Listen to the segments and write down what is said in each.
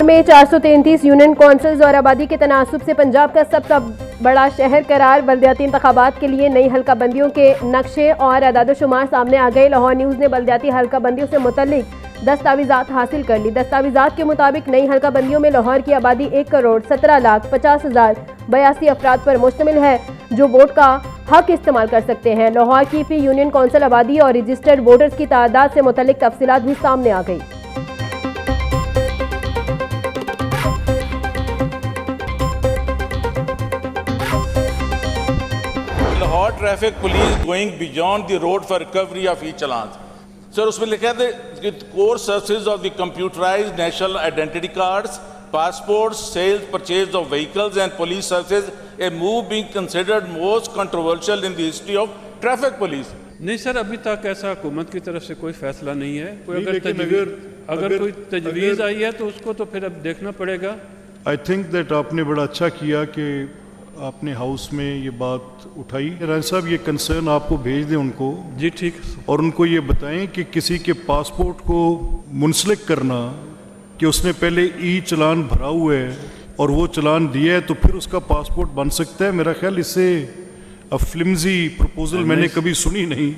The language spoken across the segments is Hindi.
में 433 यूनियन कौंसिल्स और आबादी के तनासुब से पंजाब का सबसे बड़ा शहर करार। बल्दियाती इंतखाबात के लिए नई हल्का बंदियों के नक्शे और अदाद-ओ-शुमार सामने आ गए। लाहौर न्यूज़ ने बल्दियाती हल्का बंदियों से मुतल्लिक दस्तावेजात हासिल कर ली। दस्तावेजात के मुताबिक नई हल्का बंदियों में लाहौर की आबादी 1,17,50,82 अफराद पर मुश्तमिल है जो वोट का हक इस्तेमाल कर सकते हैं। लाहौर की प्री यूनियन कौंसिल आबादी और रजिस्टर्ड वोटर्स की तादाद से मुतल्लिक तफसीलात भी सामने आ गई। Lahore traffic police going beyond the road for recovery of e-chalans. Sir उसमें लिखा है core services of the computerised national identity cards, passports, sales, purchase of vehicles and police services, a move being considered most controversial in the history of traffic police. नहीं सर, अभी तक ऐसा हुकूमत की तरफ से कोई फैसला नहीं है। कोई अगर कोई तजवीज़ आई है तो उसको तो फिर अब देखना पड़ेगा। आई थिंक दैट आपने बड़ा अच्छा किया कि आपने हाउस में ये बात उठाई। राय साहब ये कंसर्न आपको भेज दें उनको। जी ठीक। और उनको ये बताएं कि किसी के पासपोर्ट को मुंसलिक करना कि उसने पहले ई चलान भरा हुआ है और वो चलान दिया है तो फिर उसका पासपोर्ट बन सकता है, मेरा ख्याल इससे फ्लिमजी प्रपोजल मैंने कभी सुनी नहीं।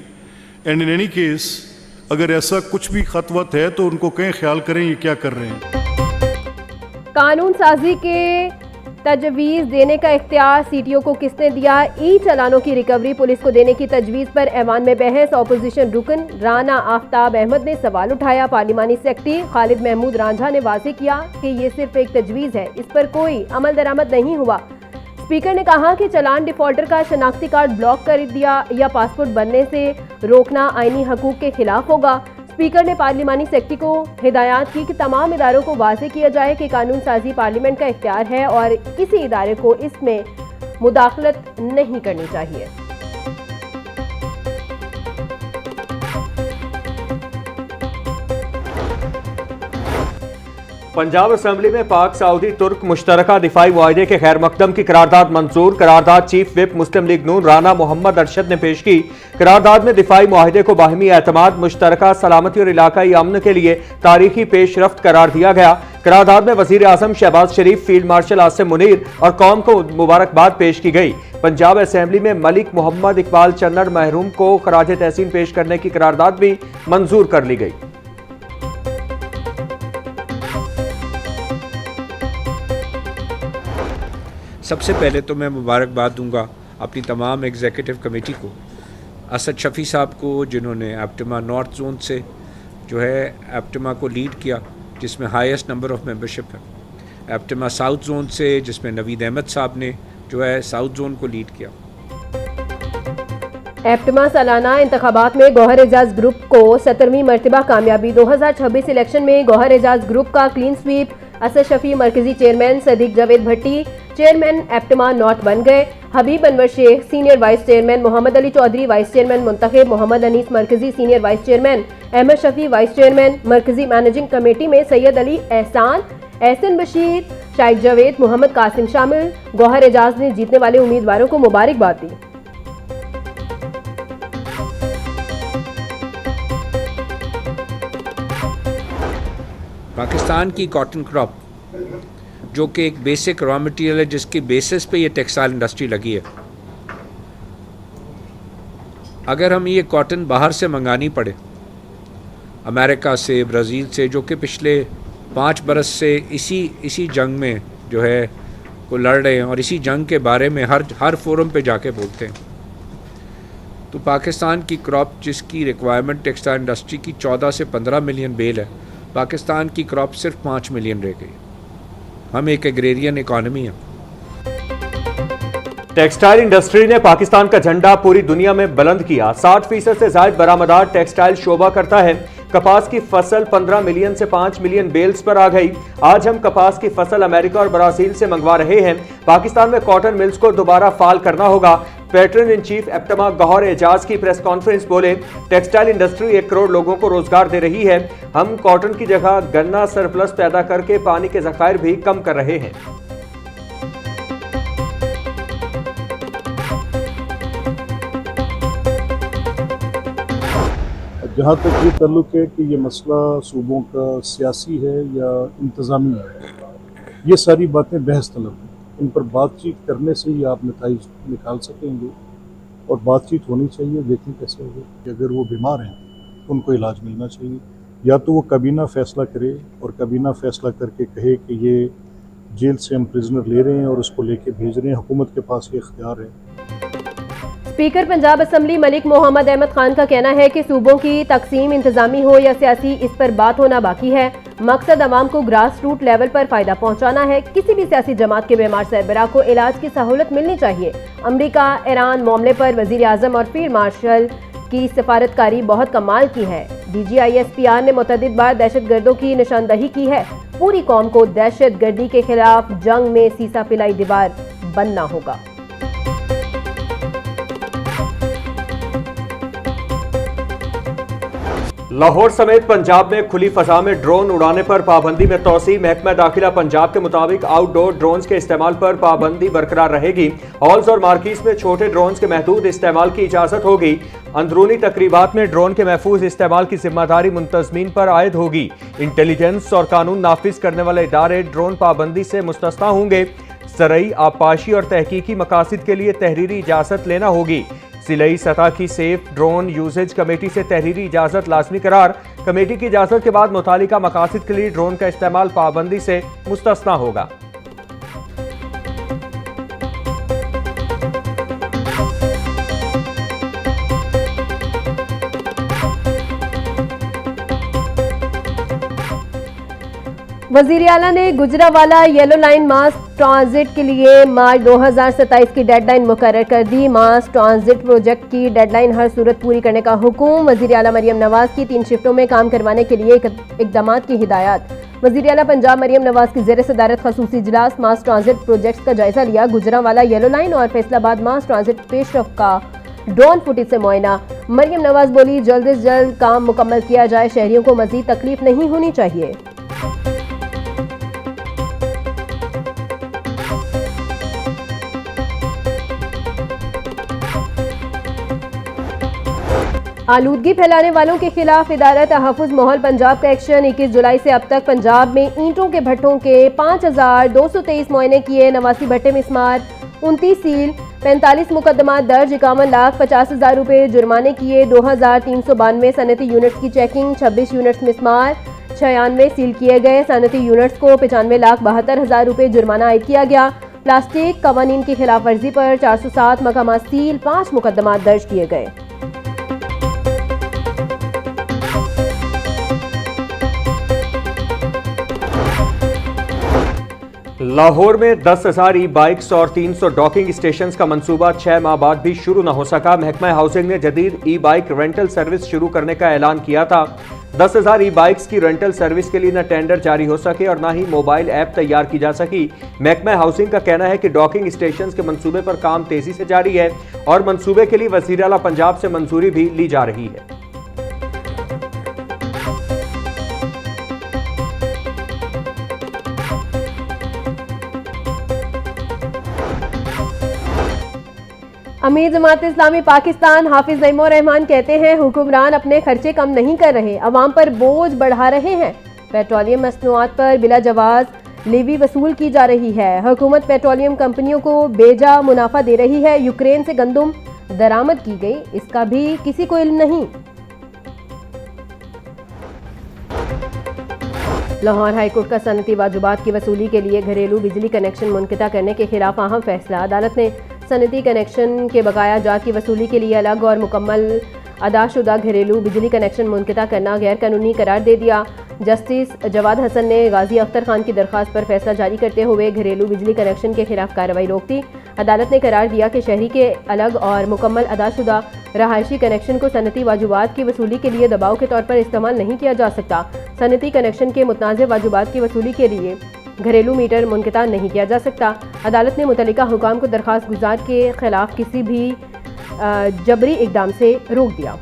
एंड इन एनी केस अगर ऐसा कुछ भी खतवत है तो उनको कहें ख्याल करें ये क्या कर रहे हैं। कानून साजी के तजवीज़ देने का इख्तियार सीटीओ को किसने दिया? ई चलानों की रिकवरी पुलिस को देने की तजवीज़ पर ऐवान में बहस। अपोजिशन रुकन राना आफ्ताब अहमद ने सवाल उठाया। पार्लिमानी सेक्रेटरी खालिद महमूद रांझा ने वाज़ेह किया कि ये सिर्फ एक तजवीज़ है, इस पर कोई अमल दरामद नहीं हुआ। स्पीकर ने कहा कि चलान डिफॉल्टर का शनाख्ती कार्ड ब्लॉक कर दिया या पासपोर्ट बनने से रोकना आईनी हकूक के खिलाफ होगा। स्पीकर ने पार्लिमानी सेक्रेटरी को हिदायत की कि तमाम इदारों को वाज़ेह किया जाए कि कानून साजी पार्लियामेंट का इख्तियार है और किसी इदारे को इसमें मुदाखलत नहीं करनी चाहिए। पंजाब असेंबली में पाक सऊदी तुर्क मुश्तरका दिफाई मुआहदे के खैर मकदम की करारदाद मंजूर। करारदाद चीफ विप मुस्लिम लीग नून राना मोहम्मद अरशद ने पेश की। करारदाद में दिफाई मुआहदे को बाहमी एतमाद, मुश्तरका सलामती और इलाकाई अमन के लिए तारीखी पेशरफ्त करार दिया गया। करारदाद में वजीर आजम शहबाज शरीफ, फील्ड मार्शल आसिम मुनीर और कौम को मुबारकबाद पेश की गई। पंजाब असेंबली में मलिक मोहम्मद इकबाल चन्नड़ महरूम को खराज तहसीन पेश करने की करारदाद भी मंजूर कर ली गई। सबसे पहले तो मैं मुबारकबाद दूंगा अपनी तमाम एग्जीक्यूटिव कमेटी को, असद शफ़ी साहब को जिन्होंने एप्टिमा नॉर्थ जोन से जो है एप्टिमा को लीड किया जिसमें हाईएस्ट नंबर ऑफ़ मेंबरशिप है, एप्टिमा साउथ जोन से जिसमें नवीद अहमद साहब ने जो है साउथ जोन को लीड किया। एप्टिमा सालाना इंतखाबात में गौहर एजाज ग्रुप को 17वीं मरतबा कामयाबी। 2026 इलेक्शन में गौहर एजाज ग्रुप का क्लीन स्वीप। असद शफी मरकजी chairman, Sadiq Javed Bhatti chairman APTMA north बन गए। Habib Anwar Shaikh senior vice chairman, Mohammad Ali Chaudhry vice chairman मुंतखब, मोहम्मद अनीस मरकजी senior vice chairman, Ahmed Shafi vice chairman. मरकजी मैनेजिंग कमेटी में सैयद अली एहसान, एहसन बशीर, शाइक जावेद, मोहम्मद कासिम शामिल। गौहर एजाज ने जीतने वाले उम्मीदवारों को मुबारकबाद दी। पाकिस्तान की कॉटन क्रॉप जो कि एक बेसिक रॉ मटेरियल है जिसकी बेसिस पे ये टेक्सटाइल इंडस्ट्री लगी है, अगर हम ये कॉटन बाहर से मंगानी पड़े अमेरिका से, ब्राज़ील से, जो कि पिछले 5 बरस से इसी जंग में जो है वो लड़ रहे हैं और इसी जंग के बारे में हर फोरम पे जाके बोलते हैं, तो पाकिस्तान की क्रॉप जिसकी रिक्वायरमेंट टेक्सटाइल इंडस्ट्री की 14 से 15 मिलियन बेल है, पाकिस्तान की क्रॉप सिर्फ 5 मिलियन रह गई। हम एक एग्रेरियन इकॉनमी है। टेक्सटाइल इंडस्ट्री ने पाकिस्तान का झंडा पूरी दुनिया में बुलंद किया। 60% से ज्यादा बरामदात टेक्सटाइल शोबा करता है। कपास की फसल 15 मिलियन से 5 मिलियन बेल्स पर आ गई। आज हम कपास की फसल अमेरिका और ब्राजील से मंगवा रहे हैं। पाकिस्तान में कॉटन मिल्स को दोबारा फाल करना होगा। Patron in chief APTMA Gauhar Ejaz की प्रेस कॉन्फ्रेंस बोले, टेक्सटाइल इंडस्ट्री 1 करोड़ लोगों को रोजगार दे रही है। हम कॉटन की जगह गन्ना सरप्लस पैदा करके पानी के ज़खायर भी कम कर रहे हैं। जहाँ तक ये ताल्लुक है कि ये मसला सूबों का सियासी है या इंतज़ामी है, ये सारी बातें बहस तलब हैं। इन पर बातचीत करने से ही आप नताइज निकाल सकेंगे और बातचीत होनी चाहिए। देखें कैसे होगी कि अगर वो बीमार हैं तो उनको इलाज मिलना चाहिए, या तो वो कबीना फ़ैसला करे और कबीना फ़ैसला करके कहे कि ये जेल से हम प्रिजनर ले रहे हैं और उसको लेके भेज रहे हैं, हुकूमत के पास ये इख्तियार है। स्पीकर पंजाब असम्बली मलिक मोहम्मद अहमद खान का कहना है कि सूबों की तकसीम इंतजामी हो या सियासी, इस पर बात होना बाकी है। मकसद अवाम को ग्रास रूट लेवल पर फायदा पहुंचाना है। किसी भी सियासी जमात के बीमार सरबराह को इलाज की सहूलत मिलनी चाहिए। अमरीका ईरान मामले पर वजीर आजम और फील्ड मार्शल की सिफारतकारी बहुत कमाल की है। DGISPR ने मुतअद्दिद बार दहशतगर्दों की निशानदही की है। पूरी कौम को दहशतगर्दी के खिलाफ जंग में सीसा पिलाई दीवार बनना होगा। लाहौर समेत पंजाब में खुली फजा में ड्रोन उड़ाने पर पाबंदी में तोसी। महकमा दाखिला पंजाब के मुताबिक आउटडोर ड्रोन्स के इस्तेमाल पर पाबंदी बरकरार रहेगी। हॉल्स और मार्केट्स में छोटे ड्रोन्स के महदूद इस्तेमाल की इजाजत होगी। अंदरूनी तकरीबात में ड्रोन के महफूज इस्तेमाल की जिम्मेदारी मुंतजमीन पर आयद होगी। इंटेलिजेंस और कानून नाफिज करने वाले इदारे ड्रोन पाबंदी से मुस्तस्ना होंगे। ज़रई, आबपाशी और तहकीकी मकासद के लिए तहरीरी इजाजत लेना होगी। सिलाई सतह की सेफ ड्रोन यूजेज कमेटी से तहरीरी इजाजत लाजमी करार। कमेटी की इजाजत के बाद मुतालिका मकासद के लिए ड्रोन का इस्तेमाल पाबंदी से मुस्तस्ना होगा। वजीर आला ने गुजरावाला येलो लाइन मास ट्रांजिट के लिए मार्च 2027 की डेडलाइन मुकर्रर कर दी। मास ट्रांजिट प्रोजेक्ट की डेडलाइन हर सूरत पूरी करने का हुक्म। वजीर आला मरियम नवाज की 3 शिफ्टों में काम करवाने के लिए इकदाम की हिदायत। वजीर आला पंजाब मरियम नवाज की ज़ेर सदारत खसूसी इजलास मास ट्रांजिट प्रोजेक्ट्स का जायजा लिया। गुजरावाला येलो लाइन और फैसलाबाद मास ट्रांजिट पेशरफ का ड्रोन फुटेज से मुआयना। मरियम नवाज बोली, जल्द से जल्द काम मुकम्मल किया जाए, शहरियों को मजीद तकलीफ नहीं होनी चाहिए। आलूदगी फैलाने वालों के खिलाफ इदारा तहफ़्फ़ुज़ माहौल पंजाब का एक्शन। 21 जुलाई से अब तक पंजाब में ईंटों के भट्टों के 5223 मुआयने किए। 89 भट्टे मिसमार, 29 सील, 45 मुकदमा दर्ज, 51,50,000 रुपये जुर्माने किए। 2392 सनती यूनिट्स की चेकिंग, 26 यूनिट्स मिसमार, 96 सील किए गए। सनती यूनिट्स को 95,72,000 रुपये जुर्माना आयद किया गया। प्लास्टिक कवानीन की खिलाफ वर्जी पर 407 मकामा सील, 5 मुकदमा दर्ज किए गए। लाहौर में 10,000 ई बाइक्स और 300 डॉकिंग स्टेशन का मंसूबा 6 माह बाद भी शुरू न हो सका। महकमा हाउसिंग ने जदीद ई बाइक रेंटल सर्विस शुरू करने का ऐलान किया था। 10,000 ई बाइक्स की रेंटल सर्विस के लिए न टेंडर जारी हो सके और न ही मोबाइल ऐप तैयार की जा सकी। महकमा हाउसिंग का कहना है कि डॉकिंग स्टेशन के मंसूबे पर काम तेजी से जारी है और मंसूबे के लिए वज़ीर आला पंजाब से मंजूरी भी ली जा रही है। अमीर जमात इस्लामी पाकिस्तान हाफिज नईमुर रहमान कहते हैं, हुक्मरान अपने खर्चे कम नहीं कर रहे, अवाम पर बोझ बढ़ा रहे हैं। पेट्रोलियम मसनूआत पर बिला जवाज लेवी वसूल की जा रही है। हुकूमत पेट्रोलियम कंपनियों को बेजा मुनाफा दे रही है। यूक्रेन से गंदम दरामद की गई, इसका भी किसी को इल्म नहीं। लाहौर हाईकोर्ट का सनती वाजुबात की वसूली के लिए घरेलू बिजली कनेक्शन मुनक़ता करने के खिलाफ अहम फैसला। अदालत ने सनती कनेक्शन के बकाया जात की वसूली के लिए अलग और मुकम्मल अदाशुदा घरेलू बिजली कनेक्शन मुनक़ता करना गैर कानूनी करार दे दिया। जस्टिस जवाद हसन ने गाजी अख्तर खान की दरख्वास्त पर फैसला जारी करते हुए घरेलू बिजली कनेक्शन के खिलाफ कार्रवाई रोक दी। अदालत ने करार दिया कि शहरी के अलग और मुकम्मल अदाशुदा रहायशी कनेक्शन को सनती वाजुबात की वसूली के लिए दबाव के तौर पर इस्तेमाल नहीं किया जा सकता। सनती कनेक्शन के मुतनाज़ वाजुबात की वसूली के लिए घरेलू मीटर मुनक़ता नहीं किया जा सकता। अदालत ने मुतल्लिका हुकाम को दरख्वास्त गुजार के खिलाफ किसी भी जबरी इक़दाम से रोक दिया।